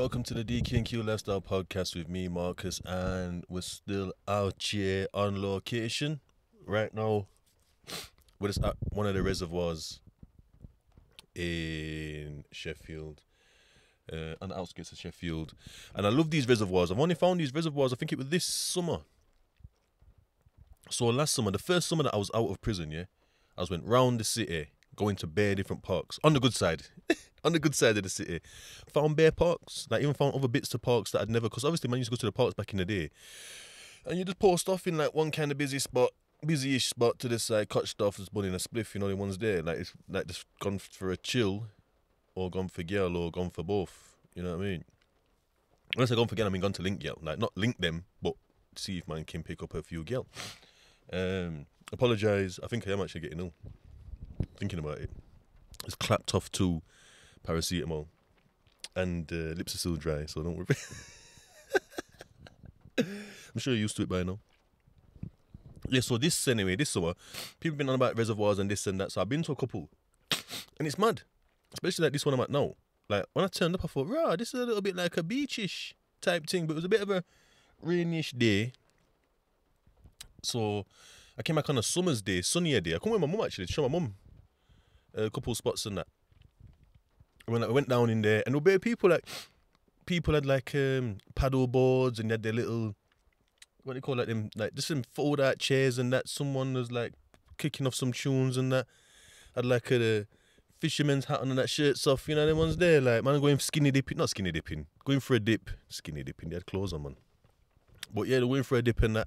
Welcome to the DQ Lifestyle Podcast with me, Marcus, and we're still out here on location right now. We're just at one of the reservoirs in Sheffield, on the outskirts of Sheffield, and I love these reservoirs. I've only found these reservoirs, I think it was this summer. So last summer, the first summer that I was out of prison, I went round the city, going to bare different parks, on the good side. On the good side of the city, found bare parks. Like even found other bits to parks that I'd never. Because obviously, man, used to go to the parks back in the day, and you just post off in like one kind of busy-ish spot to this side, cut stuff, just bunning a spliff. You know, the ones there, like it's like just gone for a chill, or gone for girl, or gone for both. You know what I mean? When I say gone for girl, I mean gone to link girl. Like not link them, but see if man can pick up a few girl. Apologise. I think I am actually getting ill. Thinking about it, it's clapped off too. Paracetamol and lips are still dry, so don't worry. I'm sure you're used to it by now. Yeah, so this summer, people been on about reservoirs and this and that. So I've been to a couple, and it's mad, especially like this one I'm at now. Like when I turned up, I thought, rah, this is a little bit like a beachish type thing, but it was a bit of a rainish day. So I came back on a summer's day, sunnier day. I come with my mum actually to show my mum a couple of spots and that. When I went down in there, and there were people had like paddle boards, and they had their little, what do you call like them, like just some fold out chairs and that. Someone was like kicking off some tunes and that. Had like a fisherman's hat on and that shirts off, you know, them ones there. Like man going not skinny dipping, going for a dip, skinny dipping. They had clothes on, man. But yeah, they're going for a dip and that.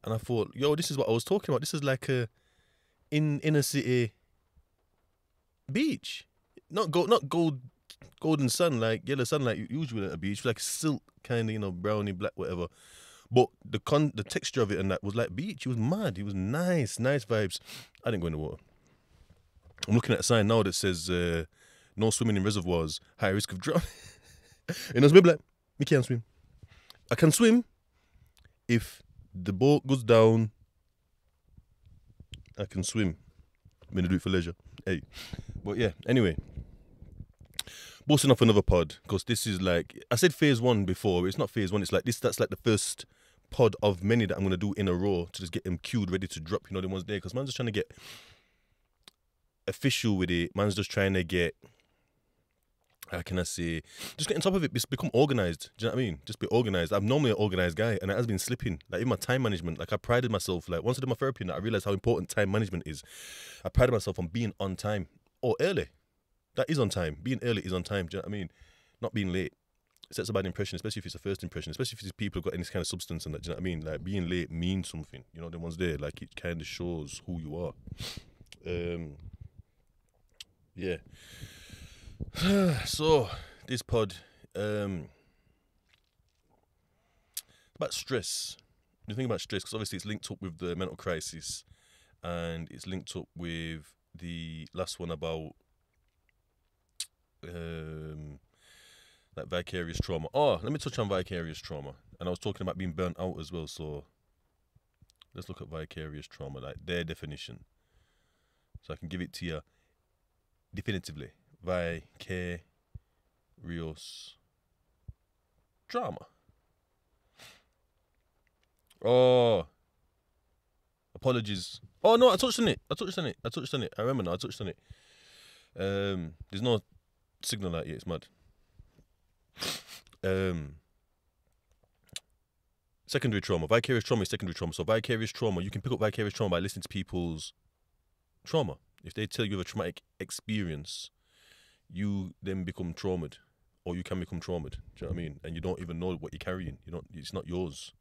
And I thought, yo, this is what I was talking about. This is like a inner city beach. Not golden sun, like yellow sun, like usually at a beach, like silk kind of, browny black, whatever. But the texture of it and that was like beach. It was mad. It was nice vibes. I didn't go in the water. I'm looking at a sign now that says no swimming in reservoirs, high risk of drowning. And I was like, me can't swim. I can swim if the boat goes down. I can swim. I'm gonna do it for leisure. Hey, but yeah. Anyway. Boasting off another pod, because this is like, I said phase one before, but it's not phase one, it's like this, that's like the first pod of many that I'm going to do in a row to just get them queued, ready to drop, you know, the ones there, because man's just trying to get official with it, man's just trying to get, how can I say, just get on top of it, just become organised, do you know what I mean? Just be organised. I'm normally an organised guy, and it has been slipping, like in my time management, like I prided myself, like once I did my therapy, I realised how important time management is. I prided myself on being on time, or early. That is on time. Being early is on time. Do you know what I mean? Not being late. It sets a bad impression, especially if it's a first impression, especially if these people have got any kind of substance in that. Do you know what I mean? Like being late means something. You know, the ones there, like it kind of shows who you are. Yeah. So this pod, about stress. You think about stress because obviously it's linked up with the mental crisis, and it's linked up with the last one about like vicarious trauma. Oh, let me touch on vicarious trauma. And I was talking about being burnt out as well, so let's look at vicarious trauma, like their definition, so I can give it to you definitively. Vicarious trauma. Oh, apologies. Oh no, I touched on it. I remember now, I touched on it. There's no signal out yet, it's mad. Secondary trauma. Vicarious trauma is secondary trauma. So vicarious trauma, you can pick up vicarious trauma by listening to people's trauma. If they tell you of a traumatic experience, you then become traumatized, or you can become traumatized. Do you know what I mean? And you don't even know what you're carrying. It's not yours.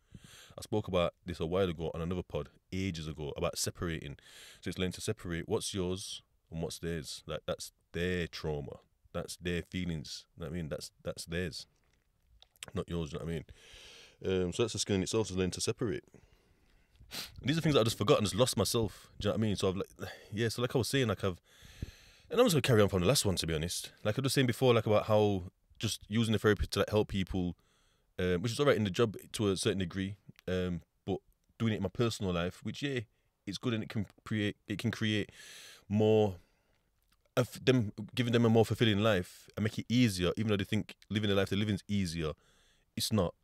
I spoke about this a while ago on another pod, ages ago, about separating. So it's learning to separate what's yours and what's theirs. Like that's their trauma. That's their feelings. You know what I mean? That's theirs, not yours. You know what I mean? So that's a skill in itself, to learn to separate. And these are things that I just forgot and just lost myself. Do you know what I mean? So so like I was saying, like and I'm just gonna carry on from the last one, to be honest. Like I was saying before, like about how just using the therapy to like help people, which is alright in the job to a certain degree, but doing it in my personal life, which it's good, and it can create more. them giving them a more fulfilling life and make it easier, even though they think living the life they're living is easier, it's not.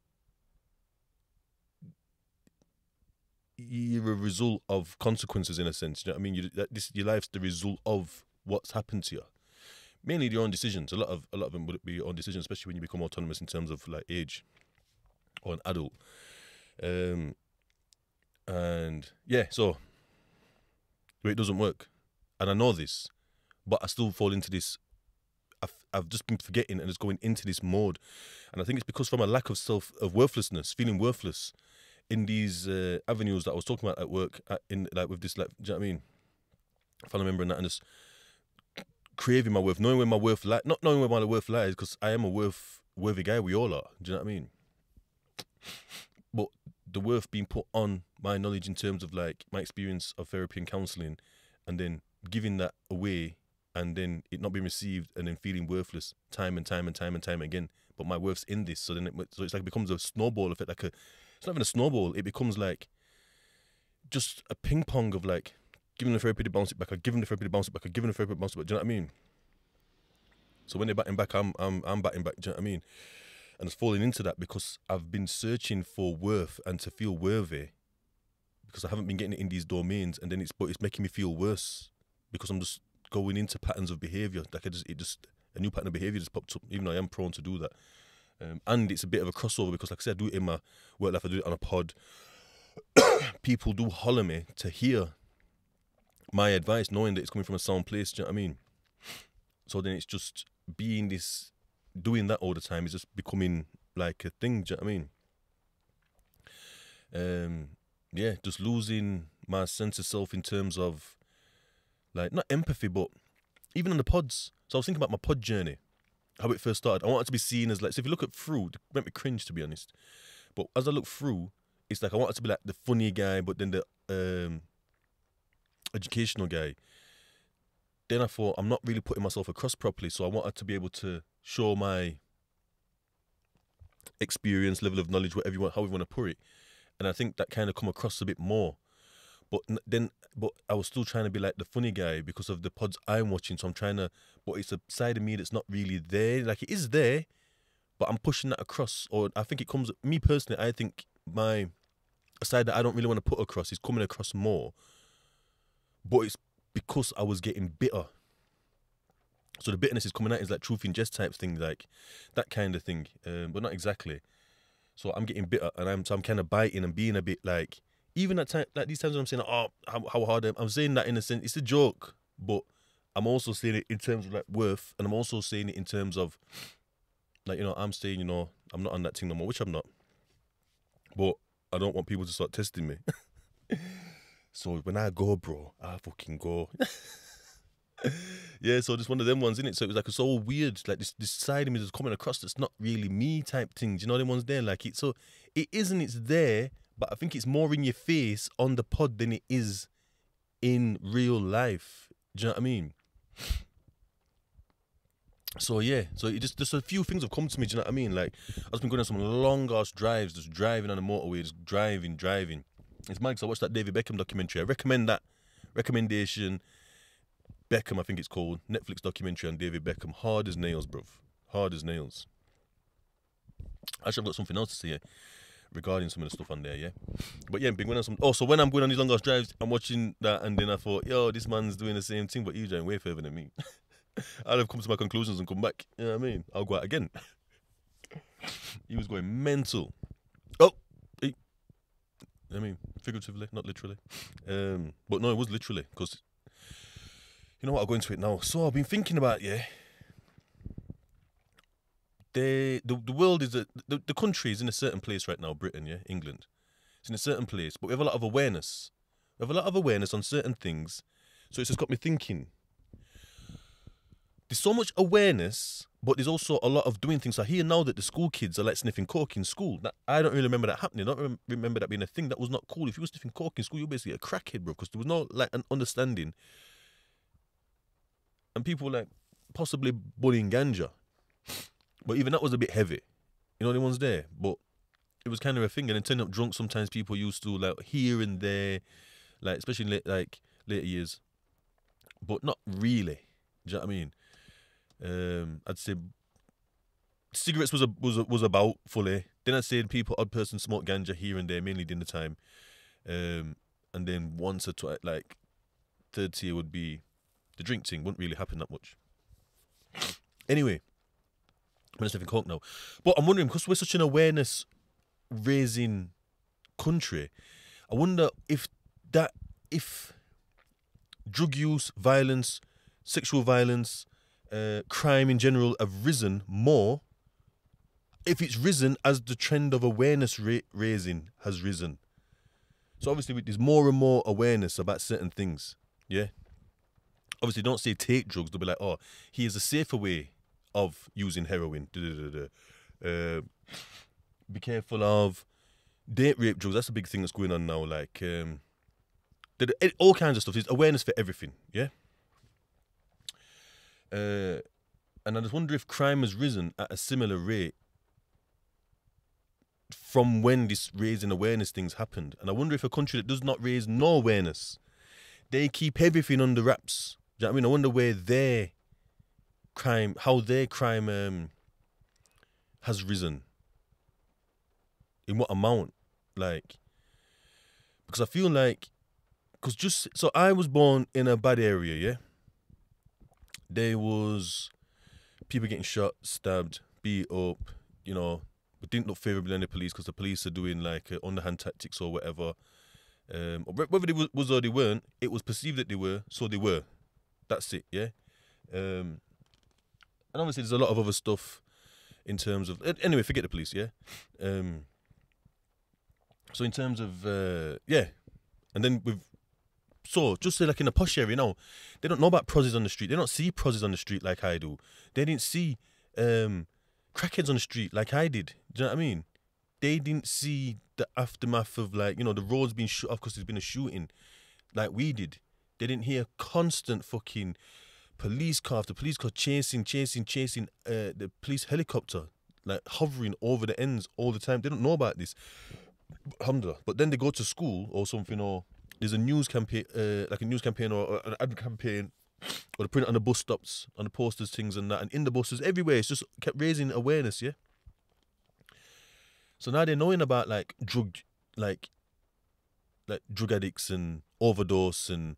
You're a result of consequences in a sense. You know what I mean? Your life's the result of what's happened to you. Mainly your own decisions. A lot of them would be your own decisions, especially when you become autonomous in terms of like age or an adult. And yeah, so it doesn't work, and I know this, but I still fall into this. I've just been forgetting and just going into this mode, and I think it's because from a lack of worthlessness, feeling worthless in these avenues that I was talking about at work, with this, like, do you know what I mean? If I remember that, and just craving my worth, knowing where my worth lies, not knowing where my worth lies, because I am a worthy guy. We all are. Do you know what I mean? But the worth being put on my knowledge in terms of like my experience of therapy and counselling, and then giving that away, and then it not being received, and then feeling worthless time and time again. But my worth's in this, so then it's like it becomes a snowball effect. It's not even a snowball. It becomes like just a ping pong of like giving the therapy to bounce it back, or giving the therapy to bounce it back, or giving the therapy to bounce it back. Do you know what I mean? So when they're batting back, I'm batting back. Do you know what I mean? And it's falling into that because I've been searching for worth and to feel worthy, because I haven't been getting it in these domains, and then it's making me feel worse because I'm just going into patterns of behaviour. Like a new pattern of behaviour just popped up, even though I am prone to do that. And it's a bit of a crossover because, like I said, I do it in my work life, I do it on a pod. People do holler me to hear my advice, knowing that it's coming from a sound place. Do you know what I mean? So then it's just doing that all the time is just becoming like a thing. Do you know what I mean? Yeah, just losing my sense of self in terms of like not empathy, but even on the pods. So I was thinking about my pod journey, how it first started. I wanted to be seen as like, so if you look at through, it made me cringe, to be honest. But as I look through, it's like I wanted to be like the funny guy, but then the educational guy. Then I thought, I'm not really putting myself across properly, so I wanted to be able to show my experience, level of knowledge, whatever you want, however you want to put it. And I think that kind of come across a bit more. But I was still trying to be like the funny guy because of the pods I'm watching. So I'm trying to, but it's a side of me that's not really there. Like it is there, but I'm pushing that across. Or I think it comes, me personally, I think a side that I don't really want to put across is coming across more. But it's because I was getting bitter. So the bitterness is coming out is like truth in jest type thing, like that kind of thing. But not exactly. So I'm getting bitter, and I'm kind of biting and being a bit like, even at time, like these times when I'm saying, oh, how hard I'm saying that in a sense, it's a joke, but I'm also saying it in terms of like worth, and I'm also saying it in terms of like, I'm saying, I'm not on that thing no more, which I'm not. But I don't want people to start testing me. So when I go, bro, I fucking go. Yeah, so just one of them ones, innit? So it was like, it's so weird, like this side of me that's coming across that's not really me type thing. Do you know them ones there? Like it's there, but I think it's more in your face on the pod than it is in real life. Do you know what I mean? So yeah, so it just a few things have come to me. Do you know what I mean? Like I've just been going on some long ass drives, just driving on the motorway, just driving. It's mad because I watched that David Beckham documentary. I recommend that. Recommendation. Beckham, I think it's called. Netflix documentary on David Beckham. Hard as nails, bruv. Hard as nails. Actually, I've got something else to say regarding some of the stuff on there, yeah? But yeah, been going on some... Oh, so when I'm going on these long ass drives, I'm watching that, and then I thought, yo, this man's doing the same thing, but you're doing way further than me. I'll have come to my conclusions and come back. You know what I mean? I'll go out again. He was going mental. Oh! I mean, figuratively, not literally. But no, it was literally, because... You know what, I'll go into it now. So I've been thinking about, the world is the country is in a certain place right now, Britain, England. It's in a certain place, but we have a lot of awareness. We have a lot of awareness on certain things. So it's just got me thinking. There's so much awareness, but there's also a lot of doing things. I hear now that the school kids are like sniffing coke in school. I don't really remember that happening. I don't remember that being a thing. That was not cool. If you were sniffing coke in school, you're basically a crackhead, bro, because there was no like an understanding. And people were like possibly bullying ganja. But even that was a bit heavy. You know, the ones there. But it was kind of a thing. And then turning up drunk, sometimes people used to like here and there, like especially in later years. But not really. Do you know what I mean? I'd say cigarettes was about fully. Then I'd say odd person smoke ganja here and there, mainly dinner time. And then once or twice, like third tier would be the drink thing. Wouldn't really happen that much. Anyway, I'm just having coke now. But I'm wondering, because we're such an awareness raising country, I wonder if drug use, violence, sexual violence, crime in general have risen more. If it's risen as the trend of awareness raising has risen. So obviously there's more and more awareness about certain things. Yeah. Obviously don't say take drugs. They'll be like, oh, here's a safer way of using heroin. Be careful of date rape drugs. That's a big thing that's going on now. Like all kinds of stuff. There's awareness for everything. Yeah. And I just wonder if crime has risen at a similar rate from when this raising awareness things happened. And I wonder if a country that does not raise no awareness, they keep everything under wraps. Do you know what I mean? I wonder where how their crime has risen. In what amount? Like, because I feel like, so I was born in a bad area, yeah? There was people getting shot, stabbed, beat up, you know, but didn't look favourably on the police because the police are doing like underhand tactics or whatever. Whether they was or they weren't, it was perceived that they were, so they were. That's it, yeah? And obviously there's a lot of other stuff in terms of... Anyway, forget the police, yeah? So in terms of... yeah. And then So, just say like in a posh area now, they don't know about prozzies on the street. They don't see prozzies on the street like I do. They didn't see crackheads on the street like I did. Do you know what I mean? They didn't see the aftermath of like, you know, the roads being shut off because there's been a shooting like we did. They didn't hear constant fucking police car after police car chasing the police helicopter, like hovering over the ends all the time. They don't know about this. Alhamdulillah. But then they go to school or something, or there's a news campaign, or an ad campaign, or they print it on the bus stops, on the posters, things and that, and in the buses, everywhere. It's just kept raising awareness, yeah? So now they're knowing about like drug addicts and overdose and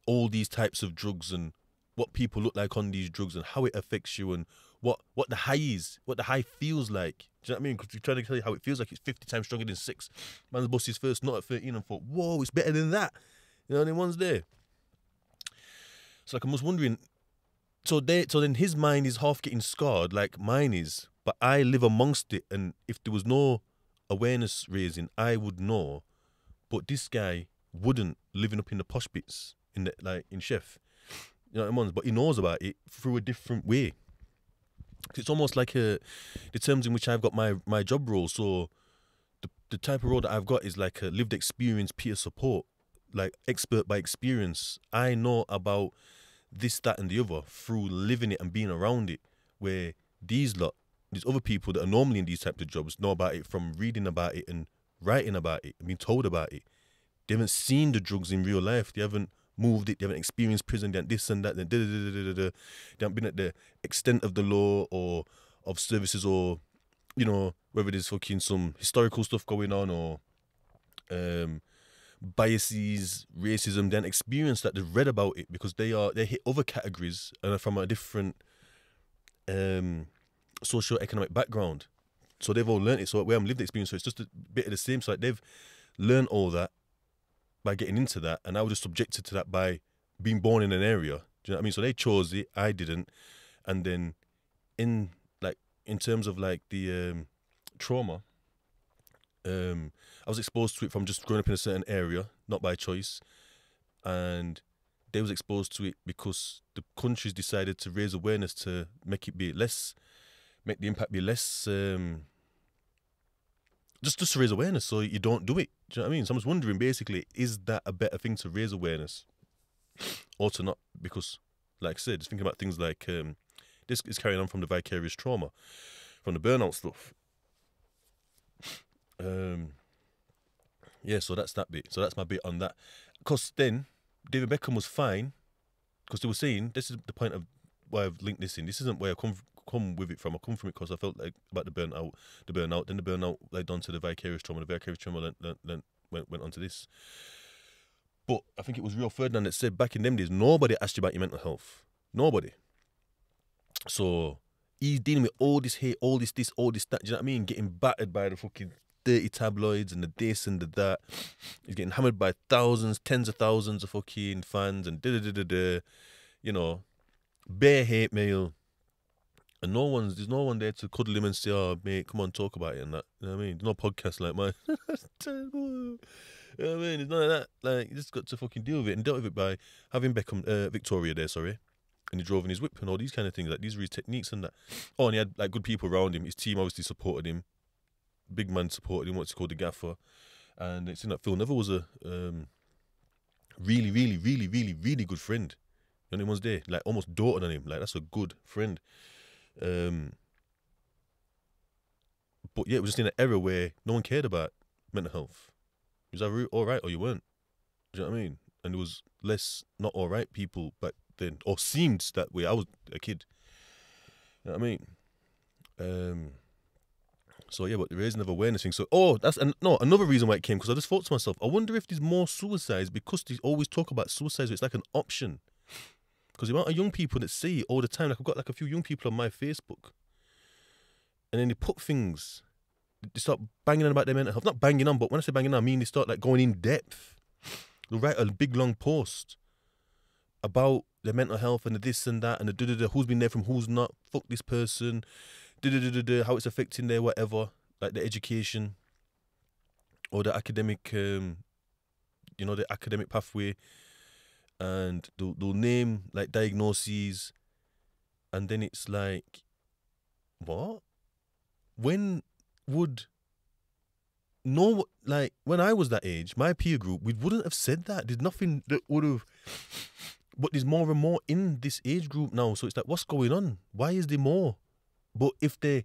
all these types of drugs and what people look like on these drugs and how it affects you and what the high is, what the high feels like. Do you know what I mean? Because we're trying to tell you how it feels like it's 50 times stronger than 6. Man's bust his first nut at 13 and thought, whoa, it's better than that. You know, and then one's there. So like I was wondering, so then his mind is half getting scarred like mine is, but I live amongst it, and if there was no awareness raising, I would know. But this guy wouldn't, living up in the posh bits in Chef. You know what I mean? But he knows about it through a different way. It's almost like the terms in which I've got my job role. So the type of role that I've got is like a lived experience peer support, like expert by experience. I know about this, that and the other through living it and being around it, where these other people that are normally in these types of jobs know about it from reading about it and writing about it and being told about it. They haven't seen the drugs in real life. They haven't moved it. They haven't experienced prison. They haven't this and that. They haven't been at the extent of the law or of services, or, you know, whether there's fucking some historical stuff going on or biases, racism. They haven't experienced that. They've read about it because they hit other categories and are from a different socio-economic background. So they've all learned it. So where I'm lived experience, so it's just a bit of the same. So like they've learned all that by getting into that, and I was just subjected to that by being born in an area. Do you know what I mean? So they chose it, I didn't. And then in terms of like the trauma, I was exposed to it from just growing up in a certain area, not by choice. And they was exposed to it because the countries decided to raise awareness to make the impact be less, just to raise awareness so you don't do it. Do you know what I mean? So I'm just wondering, basically, is that a better thing to raise awareness or to not? Because, like I said, just thinking about things like, this is carrying on from the vicarious trauma, from the burnout stuff. Yeah, so that's that bit. So that's my bit on that. Because then, David Beckham was fine, because they were saying, this is the point of why I've linked this in. This isn't where I come with it from. I come from it because I felt like about the burnout, then the burnout led on to the vicarious trauma. The vicarious trauma went on to this. But I think it was Rio Ferdinand that said back in them days, nobody asked you about your mental health. Nobody. So he's dealing with all this hate, all this, all this, that. Do you know what I mean? Getting battered by the fucking dirty tabloids and the this and the that. He's getting hammered by thousands, tens of thousands of fucking fans and da-da-da-da-da. You know, bare hate mail. And there's no one there to cuddle him and say, oh, mate, come on, talk about it and that. You know what I mean? There's no podcast like mine. That's terrible. You know what I mean? It's none of that. Like, you just got to fucking deal with it and dealt with it by having Victoria there, sorry. And he drove in his whip and all these kind of things. Like, these were his techniques and that. Oh, and he had, like, good people around him. His team obviously supported him. Big man supported him, what's he called, the gaffer. And it's in that Phil Neville was a really, really, really, really, really good friend. The only one's there, like, almost doted on him. Like, that's a good friend. But yeah, it was just in an era where no one cared about mental health. You was either all right or you weren't. Do you know what I mean? And there was less not all right people back then, or seemed that way. I was a kid. You know what I mean? So yeah, but the raising of awareness thing. So another reason why it came, because I just thought to myself, I wonder if there's more suicides because they always talk about suicide. So it's like an option. Because the amount of young people that see it all the time, like I've got like a few young people on my Facebook, and then they put things, they start banging on about their mental health. Not banging on, but when I say banging on, I mean they start like going in depth. They'll write a big long post about their mental health and the this and that and the da-da-da, who's been there from who's not, fuck this person, da-da-da-da-da, how it's affecting their whatever, like the education or the academic, the academic pathway. And they'll name like diagnoses, and then it's like, what? When would no, like when I was that age, my peer group, we wouldn't have said that. There's nothing that would have, but there's more and more in this age group now. So it's like, what's going on? Why is there more? But if the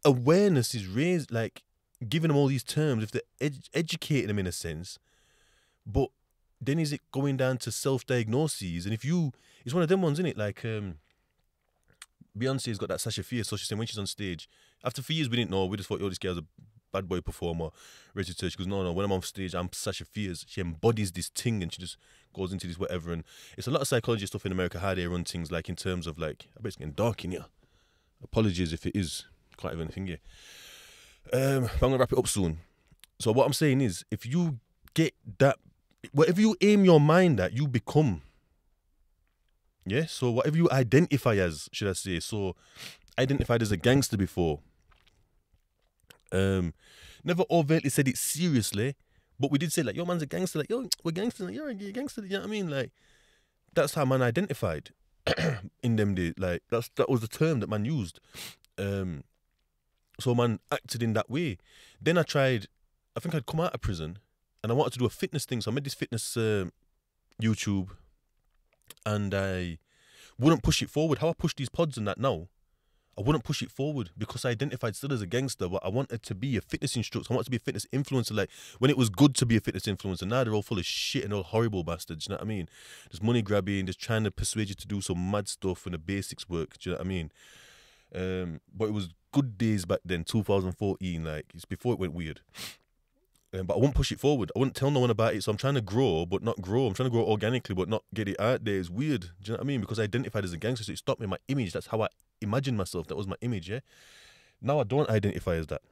awareness is raised, like giving them all these terms, if they're educating them in a sense, but then is it going down to self-diagnoses? And it's one of them ones, isn't it? Like, Beyonce's got that Sasha Fierce, so she's saying when she's on stage, after 4 years we didn't know, we just thought, this girl's a bad boy performer, registered. She goes, no, when I'm on stage, I'm Sasha Fierce. She embodies this thing and she just goes into this whatever. And it's a lot of psychology stuff in America, how they run things, like in terms of like, I bet it's getting dark in here. Apologies if it is. Can't even think here. But I'm going to wrap it up soon. So what I'm saying is, if you get that, whatever you aim your mind at, you become. Yeah, so whatever you identify as, should I say. So, identified as a gangster before. Never overtly said it seriously, but we did say like, yo, man's a gangster. Like, yo, we're gangsters. Like, you're a gangster. You know what I mean? Like, that's how man identified in them days. Like, that was the term that man used. So man acted in that way. Then I think I'd come out of prison. And I wanted to do a fitness thing, so I made this fitness YouTube, and I wouldn't push it forward. How I push these pods and that now, I wouldn't push it forward because I identified still as a gangster, but I wanted to be a fitness instructor. I wanted to be a fitness influencer, like when it was good to be a fitness influencer. Now they're all full of shit and all horrible bastards, you know what I mean? There's money grabbing, there's trying to persuade you to do some mad stuff when the basics work, do you know what I mean? But it was good days back then, 2014, like it's before it went weird. But I won't push it forward. I wouldn't tell no one about it. So I'm trying to grow, but not grow. I'm trying to grow organically, but not get it out there. It's weird. Do you know what I mean? Because I identified as a gangster, so it stopped me in my image. That's how I imagined myself. That was my image, yeah? Now I don't identify as that.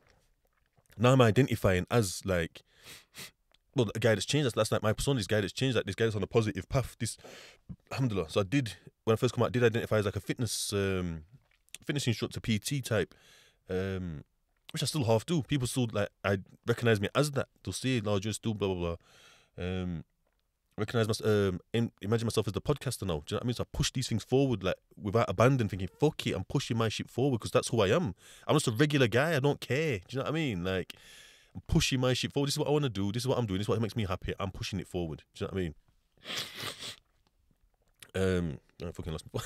Now I'm identifying as like, well, a guy that's changed. That's like my persona, this guy that's changed. Like this guy that's on a positive path. This, alhamdulillah. So I did, when I first come out, I did identify as like a fitness instructor, PT type. Which I still half do. People still like, I recognize me as that. They'll say, no, just do blah blah blah. Recognize myself. Imagine myself as the podcaster now. Do you know what I mean? So I push these things forward like without abandon, thinking, fuck it, I'm pushing my shit forward because that's who I am. I'm just a regular guy. I don't care. Do you know what I mean? Like, I'm pushing my shit forward. This is what I want to do. This is what I'm doing. This is what makes me happy. I'm pushing it forward. Do you know what I mean? I fucking lost my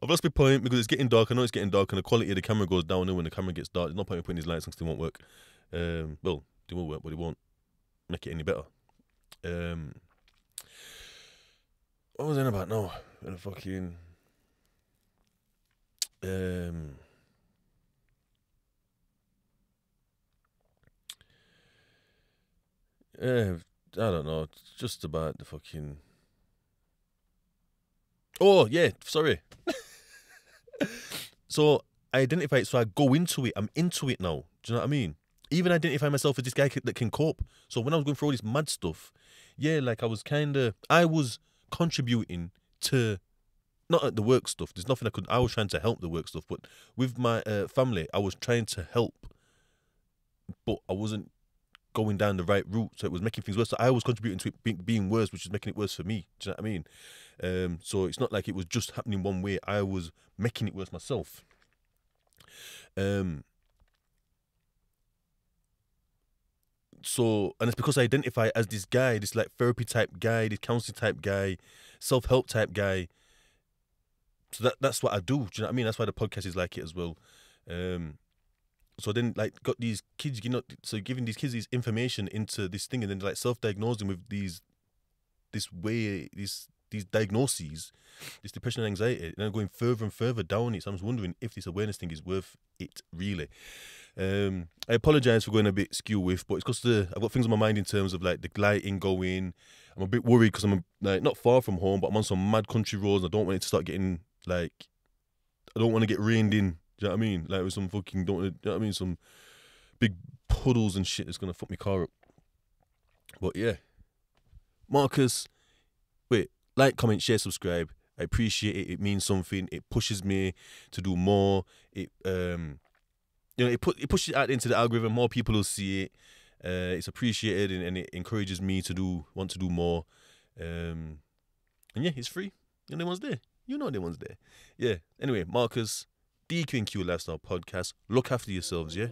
I've lost my point because it's getting dark. I know it's getting dark and the quality of the camera goes down. And when the camera gets dark, there's no point in putting these lights on because they won't work. Well, they will work, but they won't make it any better. What What was I about now? And fucking I don't know. It's just about the fucking. Oh yeah, sorry. So I identify it. So I go into it. I'm into it now. Do you know what I mean? Even identify myself as this guy that can cope. So when I was going through all this mad stuff, yeah, like I was contributing to not at the work stuff. There's nothing I was trying to help the work stuff, but with my family, I was trying to help, but I wasn't going down the right route, so it was making things worse. So I was contributing to it being worse, which is making it worse for me. Do you know what I mean? So it's not like it was just happening one way. I was making it worse myself. So, and it's because I identify as this guy, this like therapy type guy, this counseling type guy, self help type guy. So that's what I do. Do you know what I mean? That's why the podcast is like it as well. So then like got these kids, so giving these kids this information into this thing, and then like self-diagnosing with these diagnoses, this depression and anxiety, and then going further and further down it. So I'm just wondering if this awareness thing is worth it really. I apologize for going a bit skew with, but it's because I've got things on my mind in terms of like the gliding going. I'm a bit worried because I'm like not far from home, but I'm on some mad country roads. I don't want it to start getting like, I don't want to get reined in. Do you know what I mean? Like with some fucking, you know what I mean? Some big puddles and shit that's gonna fuck my car up. But yeah, Marcus, wait, like, comment, share, subscribe. I appreciate it. It means something. It pushes me to do more. It it pushes it out into the algorithm. More people will see it. It's appreciated, and it encourages me to want to do more. And yeah, it's free. You know the one's there. You know the one's there. Yeah. Anyway, Marcus, DQ&Q Lifestyle Podcast. Look after yourselves, yeah?